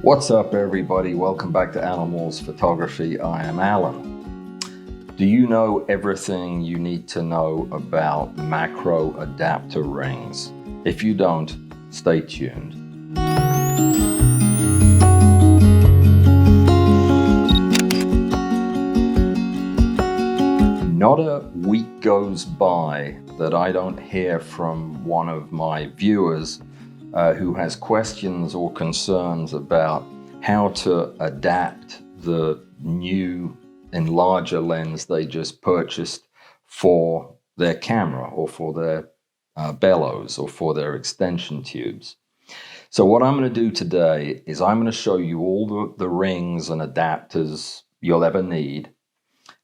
What's up, everybody? Welcome back to Animals Photography. I am Alan. Do you know everything you need to know about macro adapter rings? If you don't, stay tuned. Not a week goes by that I don't hear from one of my viewers who has questions or concerns about how to adapt the new enlarger lens they just purchased for their camera or for their bellows or for their extension tubes. So what I'm going to do today is I'm going to show you all the rings and adapters you'll ever need,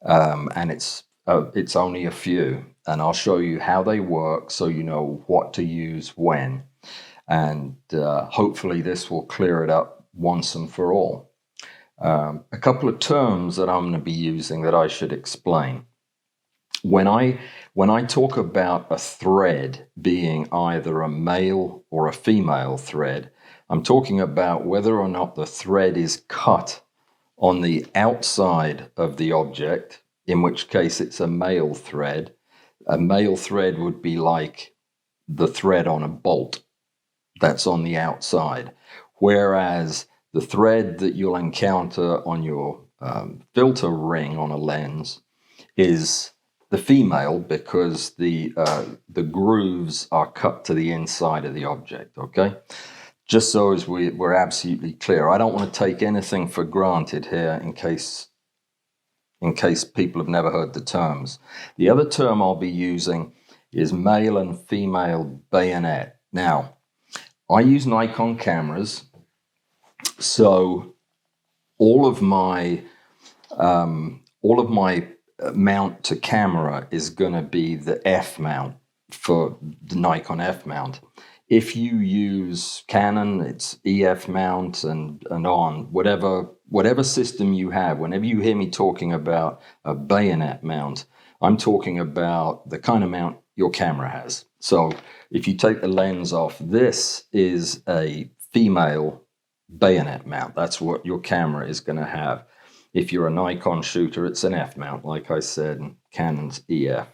and it's only a few, and I'll show you how they work so you know what to use when. And hopefully this will clear it up once and for all. A couple of terms that I'm going to be using that I should explain. When I talk about a thread being either a male or a female thread, I'm talking about whether or not the thread is cut on the outside of the object, in which case it's a male thread. A male thread would be like the thread on a bolt. That's on the outside, whereas the thread that you'll encounter on your filter ring on a lens is the female, because the grooves are cut to the inside of the object. Okay, just so as we're absolutely clear. I don't want to take anything for granted here in case people have never heard the terms. The other term I'll be using is male and female bayonet. Now, I use Nikon cameras, so all of my mount to camera is going to be the F mount for the Nikon F mount. If you use Canon, it's EF mount and on whatever system you have. Whenever you hear me talking about a bayonet mount, I'm talking about the kind of mount your camera has. So if you take the lens off, this is a female bayonet mount. That's what your camera is going to have. If you're a Nikon shooter, it's an F mount, like I said, and Canon's EF.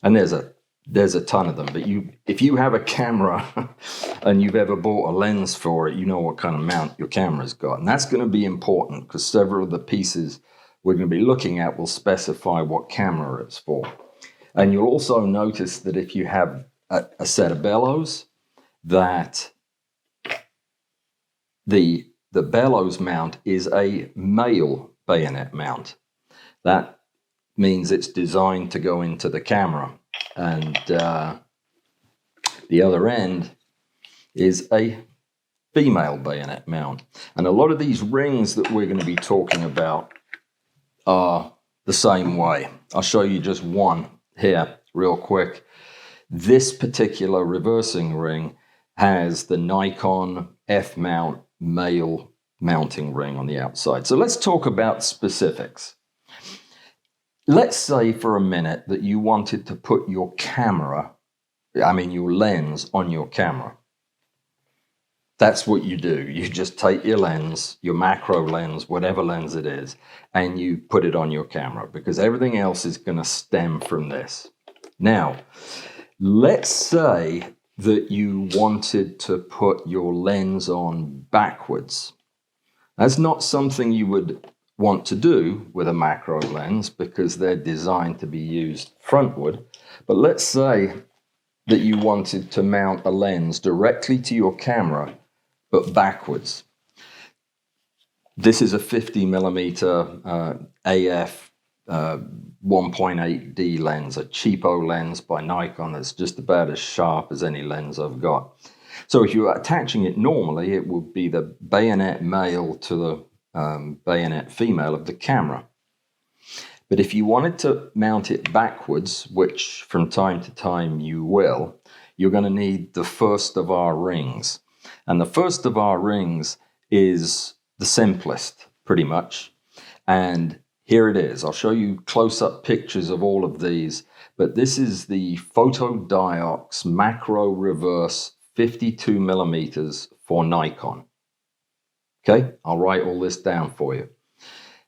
And there's a ton of them. But if you have a camera and you've ever bought a lens for it, you know what kind of mount your camera's got. And that's going to be important because several of the pieces we're going to be looking at will specify what camera it's for. And you'll also notice that if you have a set of bellows, that the bellows mount is a male bayonet mount. That means it's designed to go into the camera. And the other end is a female bayonet mount. And a lot of these rings that we're going to be talking about are the same way. I'll show you just one here real quick. This particular reversing ring has the Nikon F mount male mounting ring on the outside. So let's talk about specifics. Let's say for a minute that you wanted to put your lens on your camera. That's what you do. You just take your lens, your macro lens, whatever lens it is, and you put it on your camera because everything else is going to stem from this. Now, let's say that you wanted to put your lens on backwards. That's not something you would want to do with a macro lens because they're designed to be used frontward. But let's say that you wanted to mount a lens directly to your camera but backwards. This is a 50 millimeter AF 1.8D lens, a cheapo lens by Nikon that's just about as sharp as any lens I've got. So if you're attaching it normally, it would be the bayonet male to the bayonet female of the camera. But if you wanted to mount it backwards, which from time to time you will, you're going to need the first of our rings. And the first of our rings is the simplest, pretty much. And here it is. I'll show you close-up pictures of all of these. But this is the Photodiox Macro Reverse 52 millimeters for Nikon. Okay, I'll write all this down for you.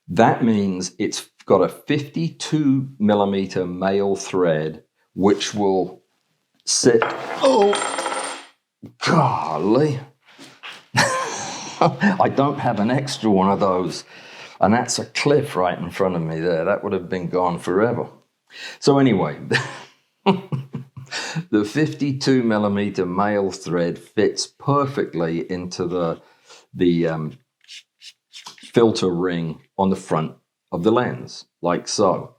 That means it's got a 52 millimeter male thread, which will sit. Oh, golly. I don't have an extra one of those. And that's a cliff right in front of me there. That would have been gone forever. So anyway, the 52 millimeter male thread fits perfectly into the filter ring on the front of the lens, like so.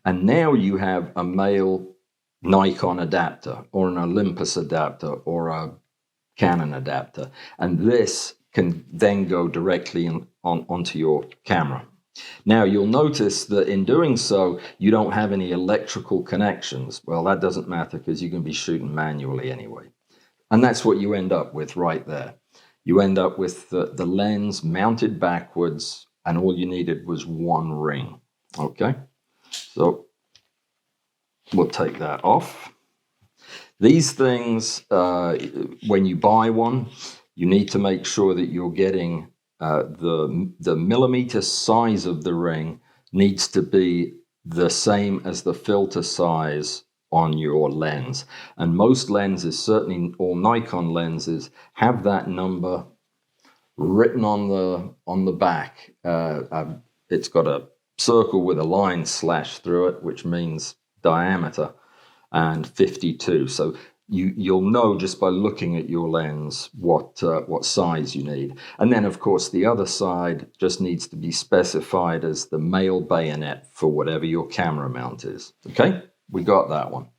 And now you have a male Nikon adapter or an Olympus adapter or a Canon adapter. And this can then go directly onto your camera. Now, you'll notice that in doing so, you don't have any electrical connections. Well, that doesn't matter because you can be shooting manually anyway. And that's what you end up with right there. You end up with the lens mounted backwards, and all you needed was one ring. Okay, so we'll take that off. These things, when you buy one, you need to make sure that you're getting the millimeter size of the ring needs to be the same as the filter size on your lens. And most lenses, certainly all Nikon lenses, have that number written on the back. It's got a circle with a line slashed through it, which means diameter, and 52. So you'll know just by looking at your lens what size you need. And then, of course, the other side just needs to be specified as the male bayonet for whatever your camera mount is. Okay, we got that one.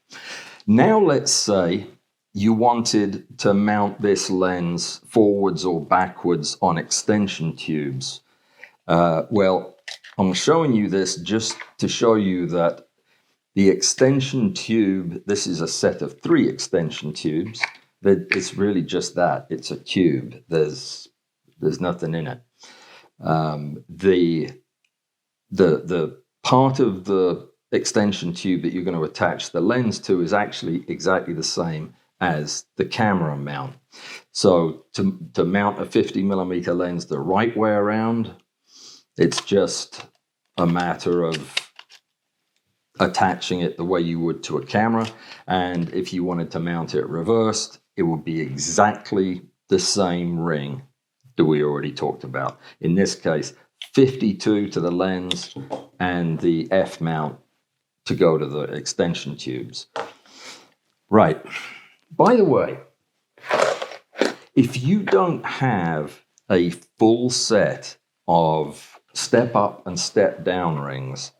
Now let's say you wanted to mount this lens forwards or backwards on extension tubes. Well, I'm showing you this just to show you that the extension tube, this is a set of 3 extension tubes. It's really just that. It's a tube. There's nothing in it. The part of the extension tube that you're going to attach the lens to is actually exactly the same as the camera mount. So to mount a 50 millimeter lens the right way around, it's just a matter of attaching it the way you would to a camera. And if you wanted to mount it reversed, it would be exactly the same ring that we already talked about. In this case, 52 to the lens and the F mount to go to the extension tubes. Right. By the way, if you don't have a full set of step up and step down rings,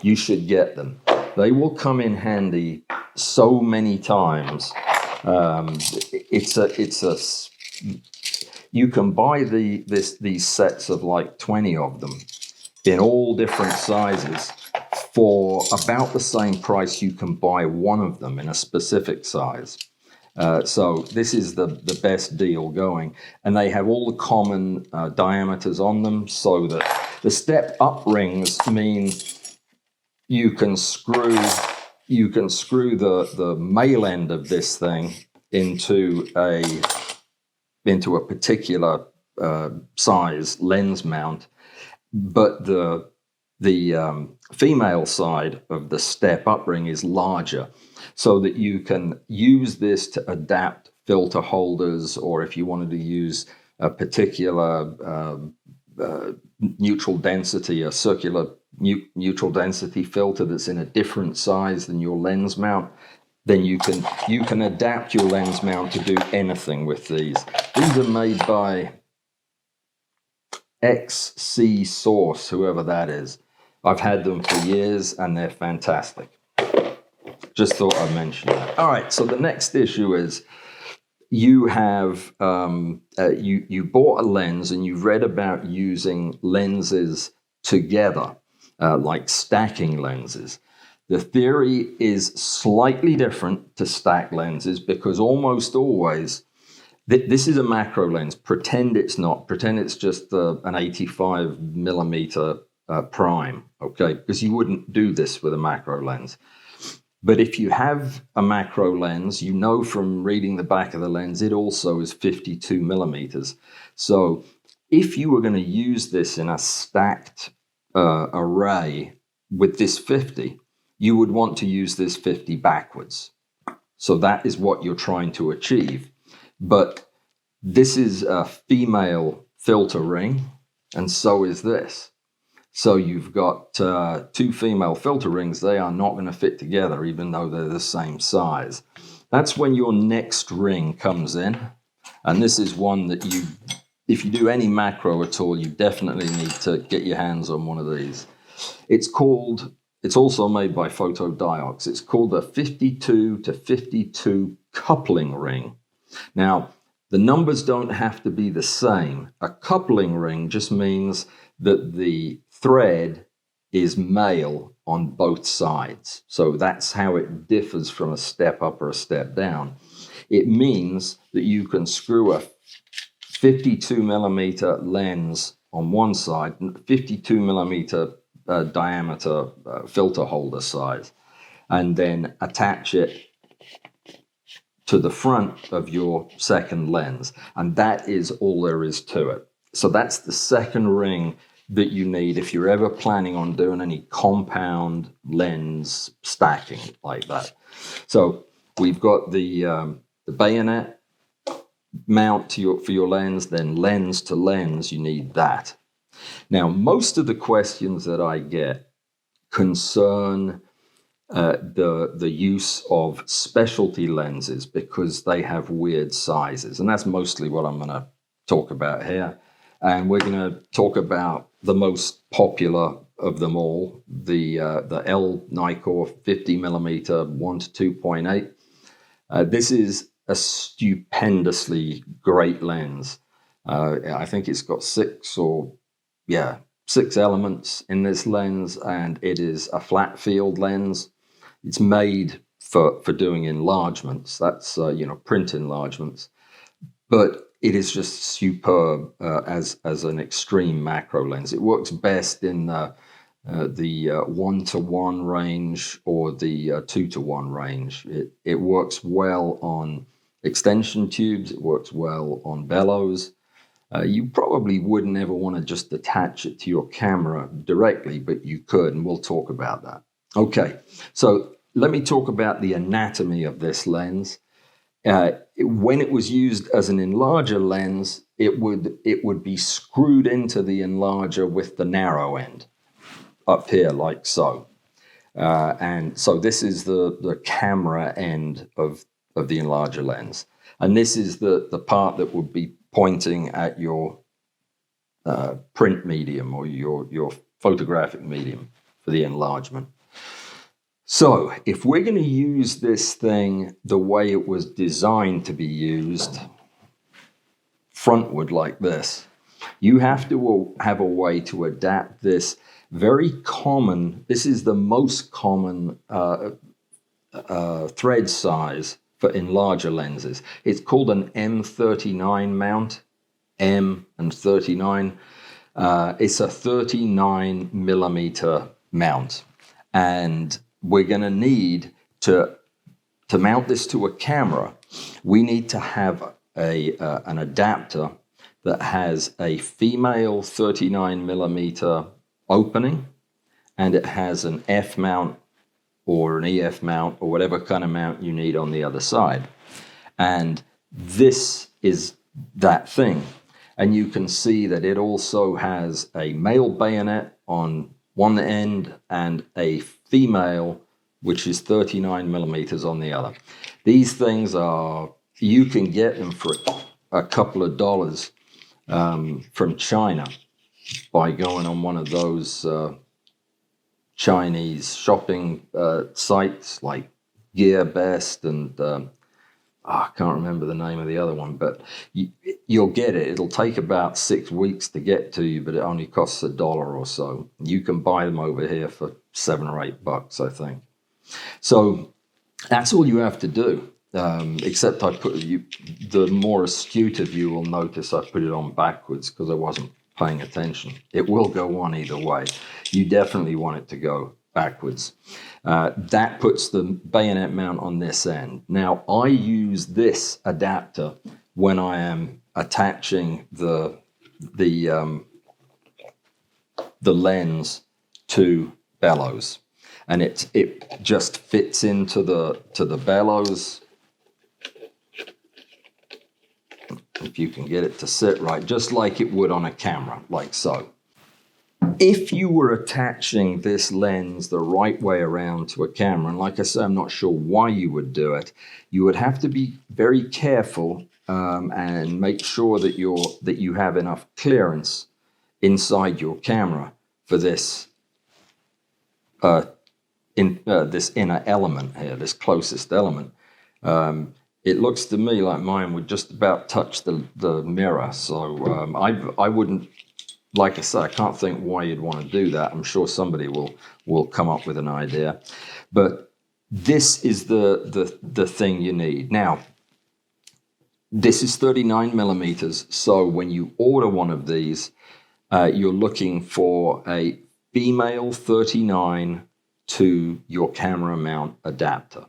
you should get them. They will come in handy so many times. You can buy these sets of like 20 of them in all different sizes for about the same price you can buy one of them in a specific size. So this is the best deal going. And they have all the common diameters on them, so that the step up rings mean you can screw the male end of this thing into a particular size lens mount, but the female side of the step up ring is larger, so that you can use this to adapt filter holders, or if you wanted to use a particular neutral density, a circular neutral density filter that's in a different size than your lens mount, then you can adapt your lens mount to do anything with these. These are made by XC Source, whoever that is. I've had them for years and they're fantastic. Just thought I'd mention that. All right, so the next issue is you have you bought a lens and you've read about using lenses together, like stacking lenses. The theory is slightly different to stack lenses, because almost always this is a macro lens. Pretend it's not. Pretend it's just an 85 millimeter prime, okay? Because you wouldn't do this with a macro lens. But if you have a macro lens, you know from reading the back of the lens, it also is 52 millimeters. So if you were going to use this in a stacked array with this 50, you would want to use this 50 backwards. So that is what you're trying to achieve. But this is a female filter ring, and so is this. So you've got two female filter rings. They are not going to fit together, even though they're the same size. That's when your next ring comes in. And this is one that you, if you do any macro at all, you definitely need to get your hands on one of these. It's also made by Photodiox. It's called a 52 to 52 coupling ring. Now, the numbers don't have to be the same. A coupling ring just means that the thread is male on both sides. So that's how it differs from a step up or a step down. It means that you can screw a 52 millimeter lens on one side, 52 millimeter diameter filter holder size, and then attach it to the front of your second lens. And that is all there is to it. So that's the second ring that you need if you're ever planning on doing any compound lens stacking like that. So we've got the bayonet mount for your lens, then lens to lens, you need that. Now, most of the questions that I get concern the use of specialty lenses because they have weird sizes. And that's mostly what I'm going to talk about here. And we're going to talk about the most popular of them all, the L Nikkor 50 millimeter 1 to 2.8. This is a stupendously great lens. I think it's got six elements in this lens, and it is a flat field lens. It's made for doing enlargements. That's print enlargements, but it is just superb as an extreme macro lens. It works best in the 1-to-1 range or the 2-to-1 range. It works well on extension tubes. It works well on bellows. You probably wouldn't ever want to just attach it to your camera directly, but you could, and we'll talk about that. Okay, so let me talk about the anatomy of this lens. When it was used as an enlarger lens, it would be screwed into the enlarger with the narrow end up here, like so. And so this is the camera end of the enlarger lens. And this is the part that would be pointing at your print medium or your photographic medium for the enlargement. So if we're going to use this thing the way it was designed to be used, frontward like this, you have to have a way to adapt this very common, this is the most common thread size for enlarger lenses. It's called an M39 mount, M and 39. It's a 39 millimeter mount. And we're going to need to mount this to a camera. We need to have an adapter that has a female 39 millimeter opening, and it has an F mount or an EF mount or whatever kind of mount you need on the other side. And this is that thing. And you can see that it also has a male bayonet on one end and a female, which is 39 millimeters on the other. These things you can get them for a couple of dollars from China by going on one of those Chinese shopping sites like GearBest and I can't remember the name of the other one, but you'll get it. It'll take about 6 weeks to get to you, but it only costs $1 or so. You can buy them over here for $7 or $8, I think. So that's all you have to do. Except the more astute of you will notice I put it on backwards because I wasn't paying attention. It will go on either way. You definitely want it to go backwards. That puts the bayonet mount on this end. Now, I use this adapter when I am attaching the the lens to bellows, and it just fits into the bellows. If you can get it to sit right, just like it would on a camera, like so. If you were attaching this lens the right way around to a camera, and like I say, I'm not sure why you would do it, you would have to be very careful and make sure that you have enough clearance inside your camera for this this inner element here, this closest element. It looks to me like mine would just about touch the mirror, so I wouldn't. Like I said, I can't think why you'd want to do that. I'm sure somebody will come up with an idea, but this is the thing you need. Now, this is 39 millimeters, so when you order one of these, you're looking for a female 39 to your camera mount adapter.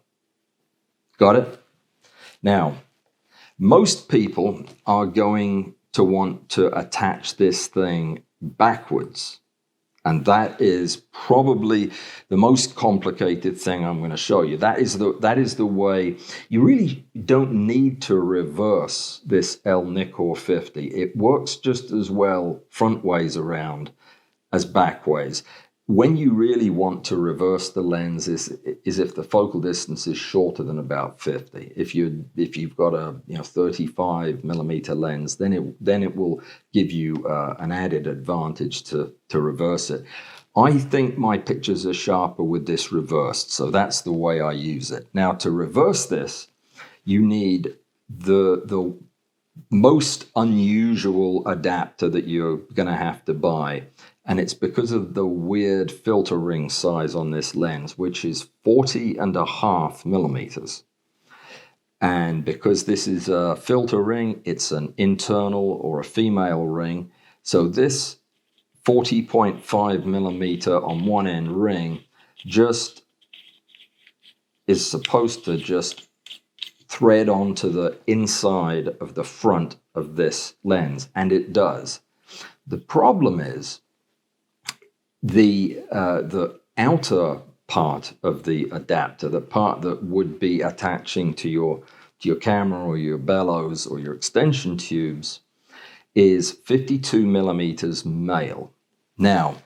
Got it? Now, most people are going to want to attach this thing backwards. And that is probably the most complicated thing I'm going to show you. That is the way. You really don't need to reverse this Nikkor 50. It works just as well front ways around as back ways. When you really want to reverse the lens is if the focal distance is shorter than about 50. If you've got a 35 millimeter lens, then it will give you an added advantage to reverse it. I think my pictures are sharper with this reversed, so that's the way I use it. Now, to reverse this, you need the most unusual adapter that you're going to have to buy. And it's because of the weird filter ring size on this lens, which is 40.5 millimeters. And because this is a filter ring, it's an internal or a female ring. So this 40.5 millimeter on one end ring just is supposed to just thread onto the inside of the front of this lens, and it does. The problem is the outer part of the adapter, the part that would be attaching to your camera or your bellows or your extension tubes, is 52 millimeters male. Now,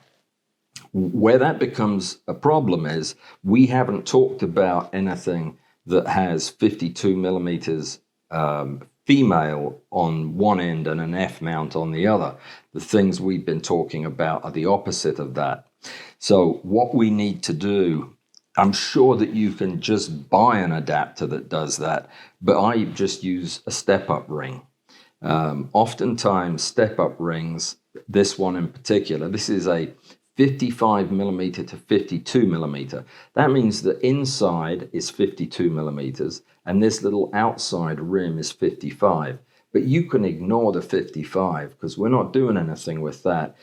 where that becomes a problem is we haven't talked about anything that has 52 millimeters female on one end and an F mount on the other. The things we've been talking about are the opposite of that. So what we need to do, I'm sure that you can just buy an adapter that does that, but I just use a step-up ring. Oftentimes step-up rings, this one in particular, this is a 55 millimeter to 52 millimeter. That means the inside is 52 millimeters and this little outside rim is 55. But you can ignore the 55 because we're not doing anything with that.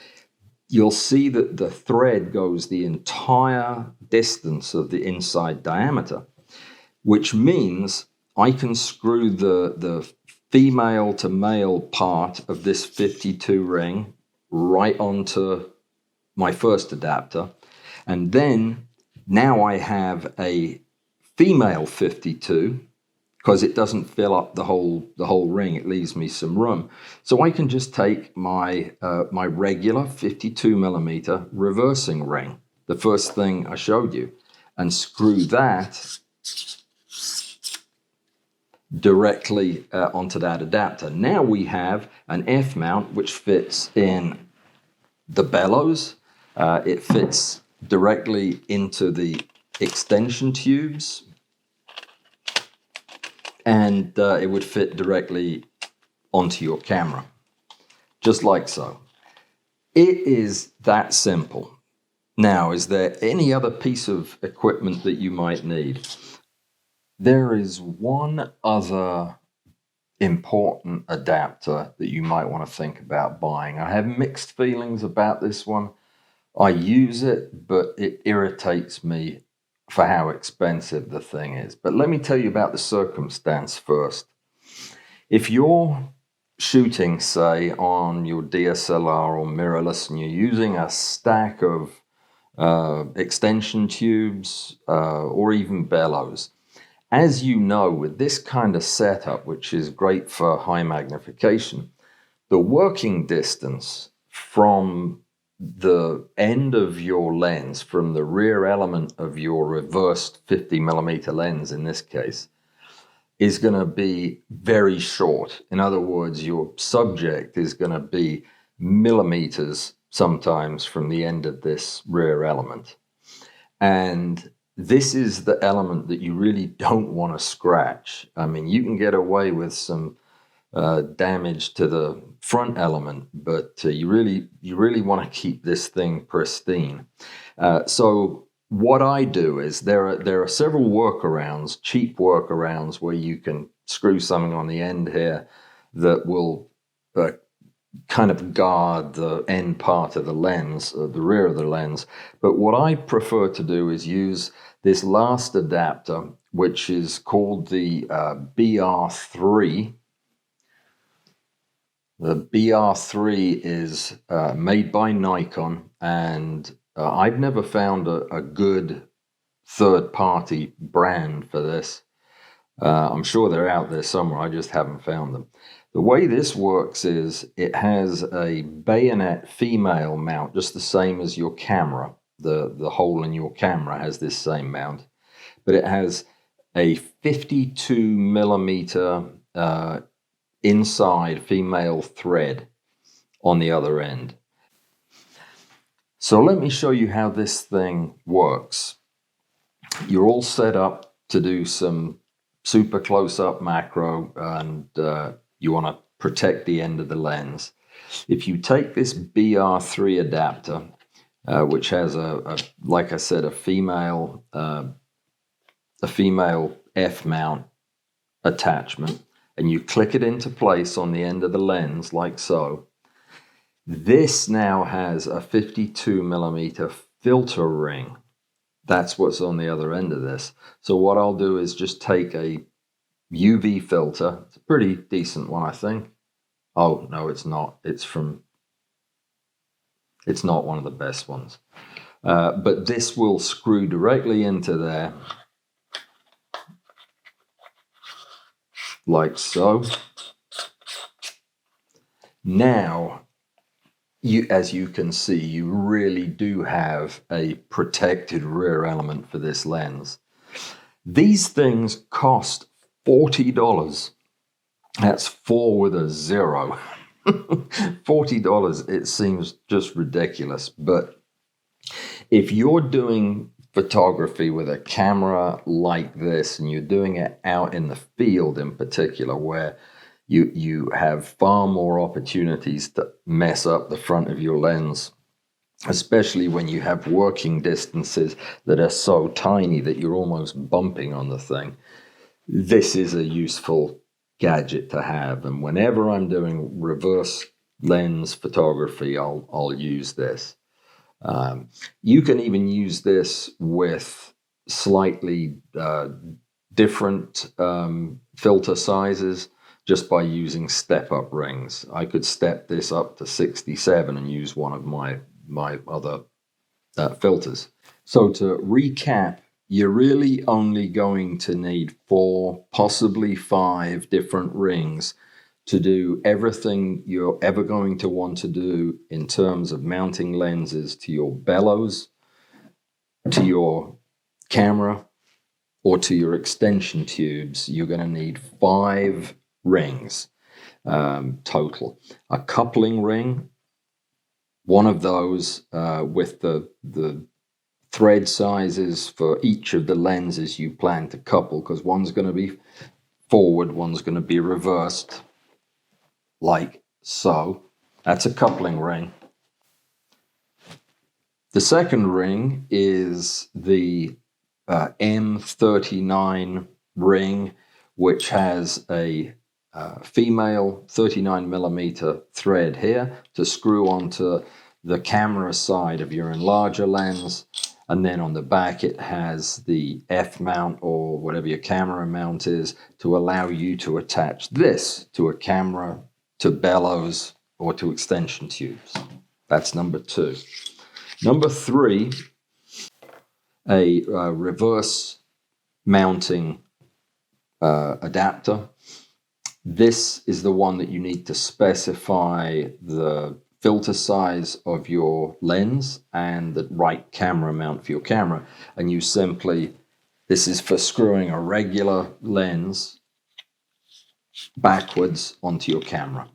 You'll see that the thread goes the entire distance of the inside diameter, which means I can screw the female to male part of this 52 ring right onto my first adapter, and then now I have a female 52 because it doesn't fill up the whole ring. It leaves me some room, so I can just take my my regular 52 millimeter reversing ring, the first thing I showed you, and screw that directly onto that adapter. Now we have an F mount which fits in the bellows. It fits directly into the extension tubes, and it would fit directly onto your camera, just like so. It is that simple. Now, is there any other piece of equipment that you might need? There is one other important adapter that you might want to think about buying. I have mixed feelings about this one. I use it, but it irritates me for how expensive the thing is. But let me tell you about the circumstance first. If you're shooting, say, on your DSLR or mirrorless, and you're using a stack of extension tubes or even bellows. As you know, with this kind of setup, which is great for high magnification, the working distance from the end of your lens, from the rear element of your reversed 50 millimeter lens in this case, is going to be very short. In other words, your subject is going to be millimeters sometimes from the end of this rear element. And this is the element that you really don't want to scratch. I mean, you can get away with some damage to the front element, but you really want to keep this thing pristine. So what I do is there are several workarounds, cheap workarounds, where you can screw something on the end here that will kind of guard the end part of the lens, the rear of the lens. But what I prefer to do is use this last adapter, which is called the BR3. The BR3 is made by Nikon, and I've never found a good third-party brand for this. I'm sure they're out there somewhere, I just haven't found them. The way this works is it has a bayonet female mount, just the same as your camera. The hole in your camera has this same mount, but it has a 52 millimeter inside female thread on the other end. So let me show you how this thing works. You're all set up to do some super close-up macro, and you want to protect the end of the lens. If you take this BR3 adapter, which has like I said, a female F mount attachment, and you click it into place on the end of the lens like so, this now has a 52 millimeter filter ring. That's what's on the other end of this. So what I'll do is just take a UV filter. It's a pretty decent one, I think. Oh, no, it's not. It's not one of the best ones. But this will screw directly into there, like so. Now, as you can see, you really do have a protected rear element for this lens. These things cost $40. That's 4 with a 0. $40, it seems just ridiculous. But if you're doing photography with a camera like this, and you're doing it out in the field in particular, where you have far more opportunities to mess up the front of your lens, especially when you have working distances that are so tiny that you're almost bumping on the thing, this is a useful gadget to have. And whenever I'm doing reverse lens photography, I'll use this. You can even use this with slightly different filter sizes just by using step-up rings. I could step this up to 67 and use one of my other filters. So to recap, you're really only going to need 4, possibly 5 different rings to do everything you're ever going to want to do in terms of mounting lenses to your bellows, to your camera, or to your extension tubes. You're going to need 5 rings total. A coupling ring, one of those with the thread sizes for each of the lenses you plan to couple, because one's going to be forward, one's going to be reversed, like so. That's a coupling ring. The second ring is the M39 ring, which has a female 39 millimeter thread here to screw onto the camera side of your enlarger lens. And then on the back, it has the F mount, or whatever your camera mount is, to allow you to attach this to a camera to bellows or to extension tubes. That's number 2. Number 3, a reverse mounting adapter. This is the one that you need to specify the filter size of your lens and the right camera mount for your camera. And you simply, this is for screwing a regular lens backwards onto your camera.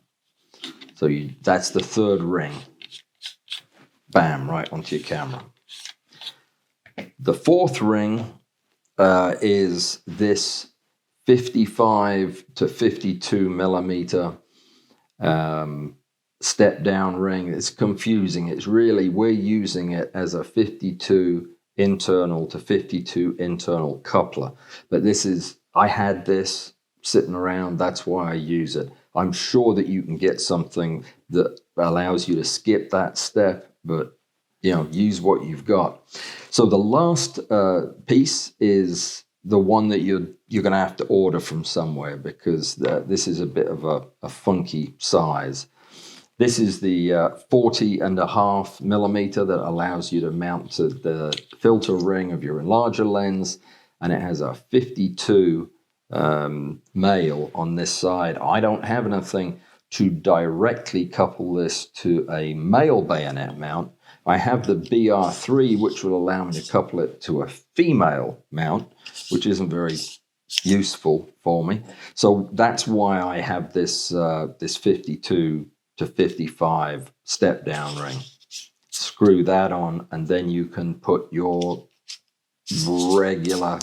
So that's the 3rd ring. Bam, right onto your camera. The 4th ring is this 55 to 52 millimeter step down ring. It's confusing. It's really, we're using it as a 52 internal to 52 internal coupler. But this is, I had this sitting around, that's why I use it. I'm sure that you can get something that allows you to skip that step, but use what you've got. So the last piece is the one that you're going to have to order from somewhere, because this is a bit of a funky size. This is the 40.5 millimeter that allows you to mount to the filter ring of your enlarger lens, and it has a 52 male on this side. I don't have anything to directly couple this to a male bayonet mount. I have the BR3, which will allow me to couple it to a female mount, which isn't very useful for me. So that's why I have this 52 to 55 step down ring. Screw that on, and then you can put your regular,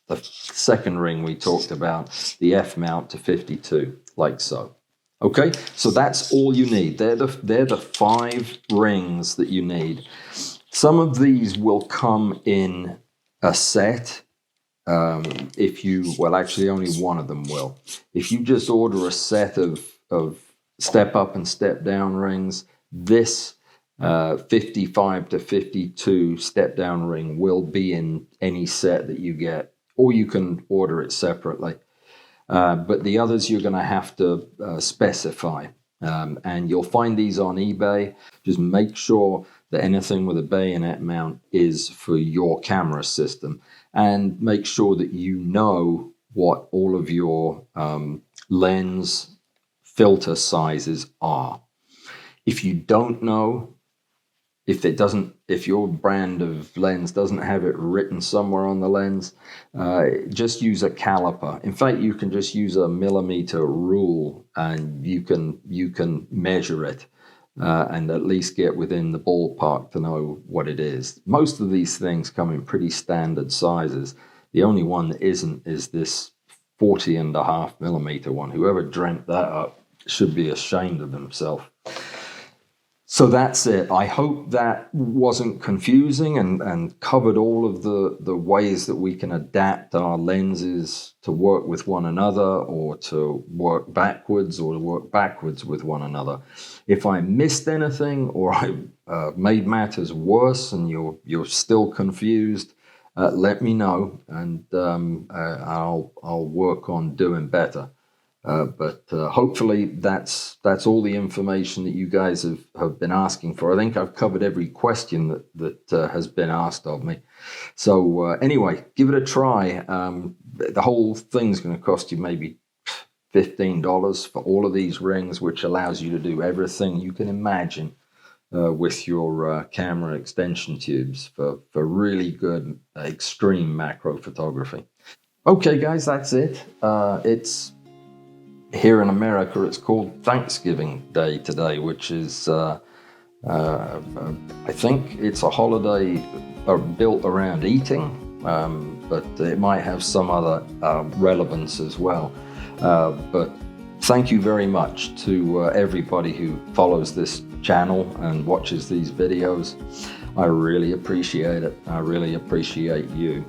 the 2nd ring we talked about, the F mount to 52, like so. Okay, so that's all you need. They're the 5 rings that you need. Some of these will come in a set. Actually only one of them will. If you just order a set of step up and step down rings, this 55 to 52 step down ring will be in any set that you get, or you can order it separately. But the others you're going to have to specify. And you'll find these on eBay. Just make sure that anything with a bayonet mount is for your camera system. And make sure that you know what all of your lens filter sizes are. If you don't know, if your brand of lens doesn't have it written somewhere on the lens, just use a caliper. In fact, you can just use a millimeter rule, and you can measure it and at least get within the ballpark to know what it is. Most of these things come in pretty standard sizes. The only one that isn't is this 40.5 millimeter one. Whoever dreamt that up should be ashamed of himself. So that's it. I hope that wasn't confusing and covered all of the ways that we can adapt our lenses to work with one another, or to work backwards, or to work backwards with one another. If I missed anything, or I made matters worse and you're still confused, let me know, and I'll work on doing better. But hopefully that's all the information that you guys have been asking for. I think I've covered every question that has been asked of me. So anyway, give it a try. The whole thing's going to cost you maybe $15 for all of these rings, which allows you to do everything you can imagine with your camera extension tubes for really good extreme macro photography. Okay, guys, that's it. It's here in America, it's called Thanksgiving Day today, which is, I think it's a holiday built around eating, but it might have some other relevance as well. But thank you very much to everybody who follows this channel and watches these videos. I really appreciate it. I really appreciate you.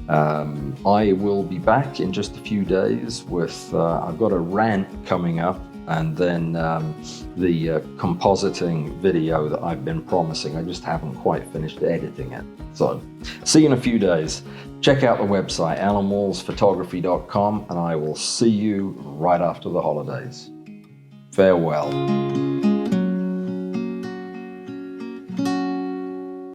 I will be back in just a few days with, I've got a rant coming up, and then the compositing video that I've been promising. I just haven't quite finished editing it. So see you in a few days. Check out the website, alanwallsphotography.com, and I will see you right after the holidays. Farewell.